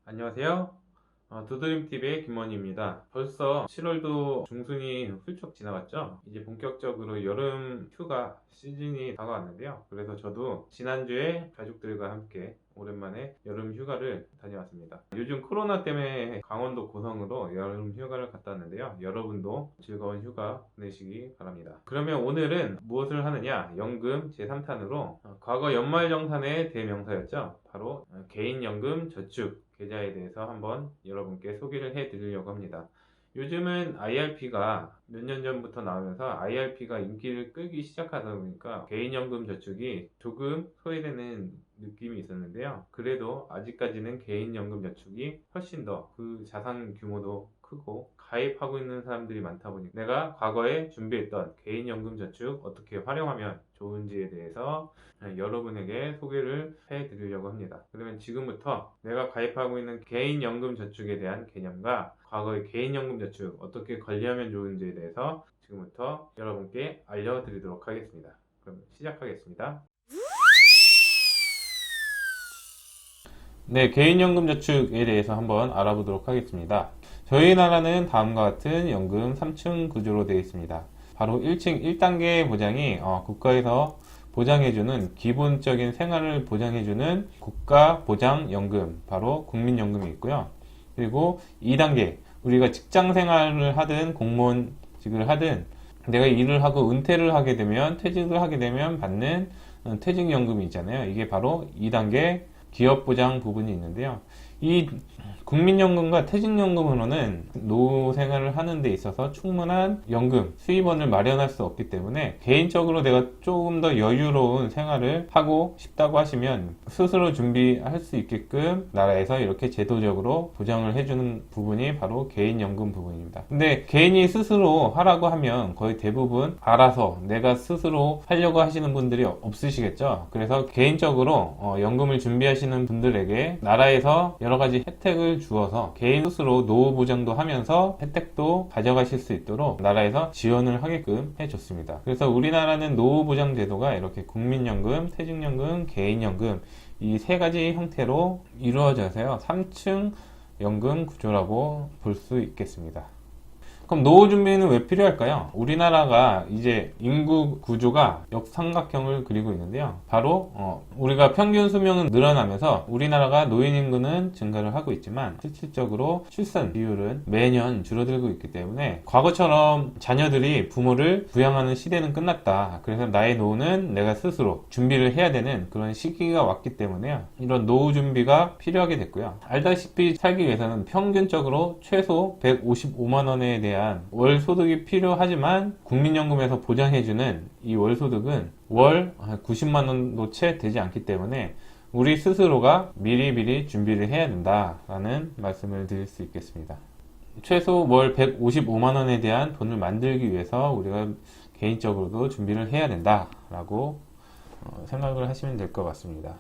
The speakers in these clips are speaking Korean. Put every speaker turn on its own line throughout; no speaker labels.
안녕하세요. 두드림TV의 김원희입니다. 벌써 7월도 중순이 훌쩍 지나갔죠? 이제 본격적으로 여름 휴가 시즌이 다가왔는데요. 그래서 저도 지난주에 가족들과 함께 오랜만에 여름 휴가를 다녀왔습니다. 요즘 코로나 때문에 강원도 고성으로 여름 휴가를 갔다 왔는데요. 여러분도 즐거운 휴가 보내시기 바랍니다. 그러면 오늘은 무엇을 하느냐? 연금 제3탄으로 과거 연말정산의 대명사였죠. 바로 개인연금 저축 계좌에 대해서 한번 여러분께 소개를 해 드리려고 합니다. 요즘은 IRP가 몇 년 전부터 나오면서 IRP가 인기를 끌기 시작하다 보니까 개인연금 저축이 조금 소외되는 느낌이 있었는데요. 그래도 아직까지는 개인연금 저축이 훨씬 더 그 자산 규모도 크고 가입하고 있는 사람들이 많다 보니 내가 과거에 준비했던 개인연금 저축 어떻게 활용하면 좋은지에 대해서 여러분에게 소개를 해 드리려고 합니다. 그러면 지금부터 내가 가입하고 있는 개인연금 저축에 대한 개념과 과거의 개인연금 저축 어떻게 관리하면 좋은지에 대해서 지금부터 여러분께 알려드리도록 하겠습니다. 그럼 시작하겠습니다. 네, 개인연금 저축에 대해서 한번 알아보도록 하겠습니다. 저희 나라는 다음과 같은 연금 3층 구조로 되어 있습니다. 바로 1층 1단계 보장이 국가에서 보장해주는 기본적인 생활을 보장해주는 국가보장연금, 바로 국민연금이 있고요. 그리고 2단계, 우리가 직장 생활을 하든 공무원직을 하든 내가 일을 하고 은퇴를 하게 되면 퇴직을 하게 되면 받는 퇴직연금이 있잖아요. 이게 바로 2단계 기업보장 부분이 있는데요. 이 국민연금과 퇴직연금으로는 노후 생활을 하는 데 있어서 충분한 연금, 수입원을 마련할 수 없기 때문에 개인적으로 내가 조금 더 여유로운 생활을 하고 싶다고 하시면 스스로 준비할 수 있게끔 나라에서 이렇게 제도적으로 보장을 해주는 부분이 바로 개인연금 부분입니다. 근데 개인이 스스로 하라고 하면 거의 대부분 알아서 내가 스스로 하려고 하시는 분들이 없으시겠죠. 그래서 개인적으로 연금을 준비하시는 분들에게 나라에서 여러 가지 혜택을 주어서 개인 스스로 노후 보장도 하면서 혜택도 가져가실 수 있도록 나라에서 지원을 하게끔 해줬습니다. 그래서 우리나라는 노후 보장 제도가 이렇게 국민연금, 퇴직연금, 개인연금 이 세 가지 형태로 이루어져서요 3층 연금 구조라고 볼 수 있겠습니다. 그럼 노후 준비는 왜 필요할까요? 우리나라가 이제 인구 구조가 역삼각형을 그리고 있는데요. 바로 우리가 평균 수명은 늘어나면서 우리나라가 노인 인구는 증가를 하고 있지만 실질적으로 출산 비율은 매년 줄어들고 있기 때문에 과거처럼 자녀들이 부모를 부양하는 시대는 끝났다. 그래서 나의 노후는 내가 스스로 준비를 해야 되는 그런 시기가 왔기 때문에요. 이런 노후 준비가 필요하게 됐고요. 알다시피 살기 위해서는 평균적으로 최소 155만 원에 대한 월 소득이 필요하지만 국민연금에서 보장해주는 이 월 소득은 월 90만 원도 채 되지 않기 때문에 우리 스스로가 미리미리 준비를 해야 된다라는 말씀을 드릴 수 있겠습니다. 최소 월 155만 원에 대한 돈을 만들기 위해서 우리가 개인적으로도 준비를 해야 된다라고 생각을 하시면 될 것 같습니다.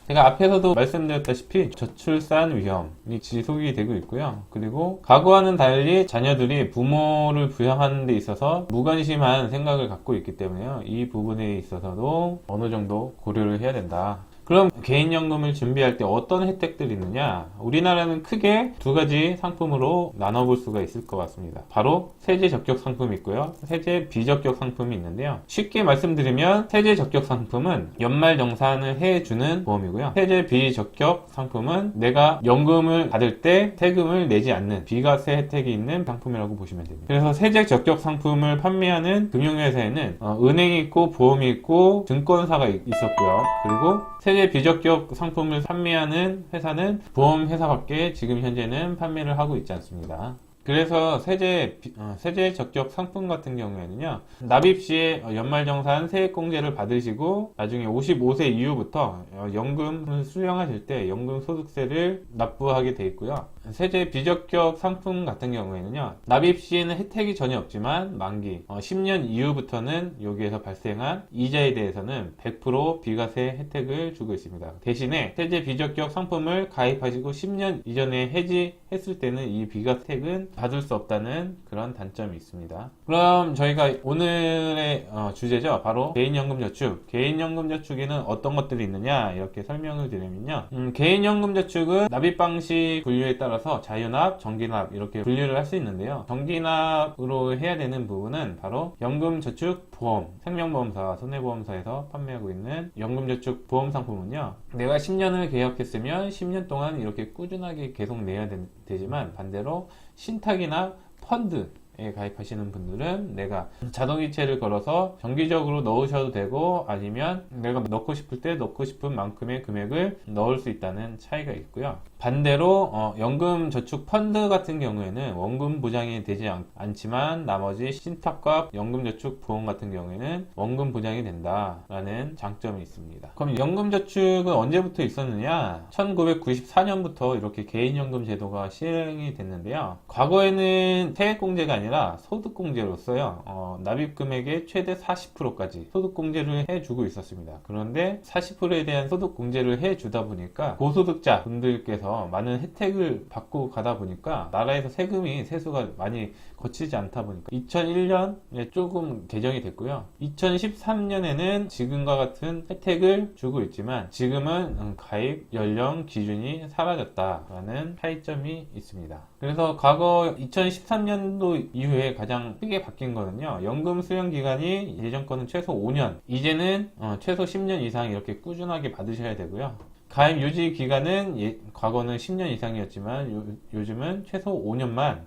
제가 앞에서도 말씀드렸다시피 저출산 위험이 지속이 되고 있고요. 그리고 과거와는 달리 자녀들이 부모를 부양하는 데 있어서 무관심한 생각을 갖고 있기 때문에요. 이 부분에 있어서도 어느 정도 고려를 해야 된다. 그럼 개인연금을 준비할 때 어떤 혜택들이 있느냐? 우리나라는 크게 두 가지 상품으로 나눠볼 수가 있을 것 같습니다. 바로 세제 적격 상품이 있고요. 세제 비적격 상품이 있는데요. 쉽게 말씀드리면 세제 적격 상품은 연말정산을 해주는 보험이고요. 세제 비적격 상품은 내가 연금을 받을 때 세금을 내지 않는 비과세 혜택이 있는 상품이라고 보시면 됩니다. 그래서 세제 적격 상품을 판매하는 금융회사에는 은행이 있고 보험이 있고 증권사가 있었고요. 그리고 세제 비적격 상품을 판매하는 회사는 보험회사밖에 지금 현재는 판매를 하고 있지 않습니다. 그래서 세제 적격 상품 같은 경우에는요, 납입 시에 연말정산 세액공제를 받으시고 나중에 55세 이후부터 연금을 수령하실 때 연금소득세를 납부하게 돼 있고요. 세제 비적격 상품 같은 경우에는요, 납입 시에는 혜택이 전혀 없지만 만기 10년 이후부터는 여기에서 발생한 이자에 대해서는 100% 비과세 혜택을 주고 있습니다. 대신에 세제 비적격 상품을 가입하시고 10년 이전에 해지했을 때는 이 비과세 혜택은 받을 수 없다는 그런 단점이 있습니다. 그럼 저희가 오늘의 주제죠. 바로 개인연금저축. 개인연금저축에는 어떤 것들이 있느냐 이렇게 설명을 드리면요. 개인연금저축은 납입 방식 분류에 따라서 자유납, 정기납 이렇게 분류를 할 수 있는데요. 정기납으로 해야 되는 부분은 바로 연금저축보험, 생명보험사, 손해보험사에서 판매하고 있는 연금저축 보험 상품은요, 내가 10년을 계약했으면 10년 동안 이렇게 꾸준하게 계속 내야 되지만 반대로 신탁이나 펀드 가입하시는 분들은 내가 자동이체를 걸어서 정기적으로 넣으셔도 되고 아니면 내가 넣고 싶을 때 넣고 싶은 만큼의 금액을 넣을 수 있다는 차이가 있고요. 반대로 연금저축 펀드 같은 경우에는 원금 보장이 되지 않지만 나머지 신탁과 연금저축 보험 같은 경우에는 원금 보장이 된다라는 장점이 있습니다. 그럼 연금저축은 언제부터 있었느냐? 1994년부터 이렇게 개인연금 제도가 시행이 됐는데요. 과거에는 세액공제가 아니라 소득공제로서요, 납입금액의 최대 40%까지 소득공제를 해주고 있었습니다. 그런데 40%에 대한 소득공제를 해주다 보니까 고소득자 분들께서 많은 혜택을 받고 가다 보니까 나라에서 세수가 많이 거치지 않다 보니까 2001년에 조금 개정이 됐고요. 2013년에는 지금과 같은 혜택을 주고 있지만 지금은 가입 연령 기준이 사라졌다라는 차이점이 있습니다. 그래서 과거 2013년도 이후에 가장 크게 바뀐 거는요, 연금 수령 기간이 예전 거는 최소 5년, 이제는 최소 10년 이상 이렇게 꾸준하게 받으셔야 되고요. 가입 유지 기간은 과거는 10년 이상이었지만 요즘은 최소 5년만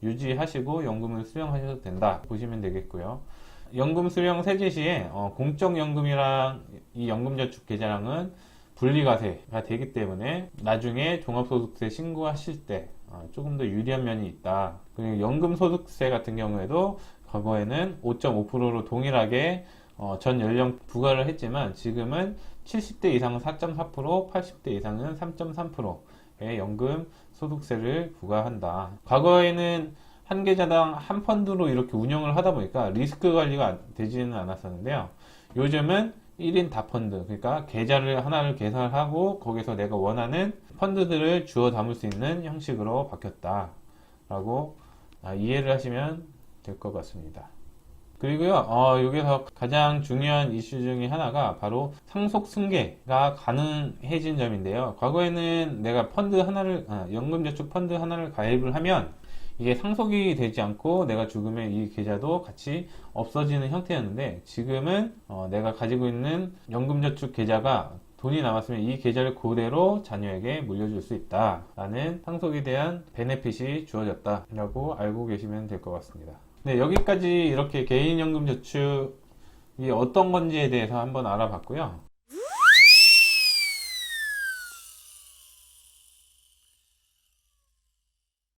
유지하시고 연금을 수령하셔도 된다 보시면 되겠고요. 연금 수령 세제 시에 공적연금이랑 이 연금저축 계좌랑은 분리과세가 되기 때문에 나중에 종합소득세 신고하실 때 조금 더 유리한 면이 있다. 그리고 연금소득세 같은 경우에도 과거에는 5.5%로 동일하게 전 연령 부과를 했지만 지금은 70대 이상은 4.4%, 80대 이상은 3.3%의 연금 소득세를 부과한다. 과거에는 한 계좌당 한 펀드로 이렇게 운영을 하다 보니까 리스크 관리가 되지는 않았었는데요. 요즘은 1인 다펀드, 그러니까 계좌를 하나를 개설하고 거기서 내가 원하는 펀드들을 주워 담을 수 있는 형식으로 바뀌었다라고 이해를 하시면 될 것 같습니다. 그리고요, 여기서 가장 중요한 이슈 중에 하나가 바로 상속 승계가 가능해진 점인데요. 과거에는 내가 연금저축 펀드 하나를 가입을 하면 이게 상속이 되지 않고 내가 죽으면 이 계좌도 같이 없어지는 형태였는데 지금은 내가 가지고 있는 연금저축 계좌가 돈이 남았으면 이 계좌를 그대로 자녀에게 물려줄 수 있다라는 상속에 대한 베네핏이 주어졌다라고 알고 계시면 될 것 같습니다. 네, 여기까지 이렇게 개인연금저축이 어떤 건지에 대해서 한번 알아봤고요.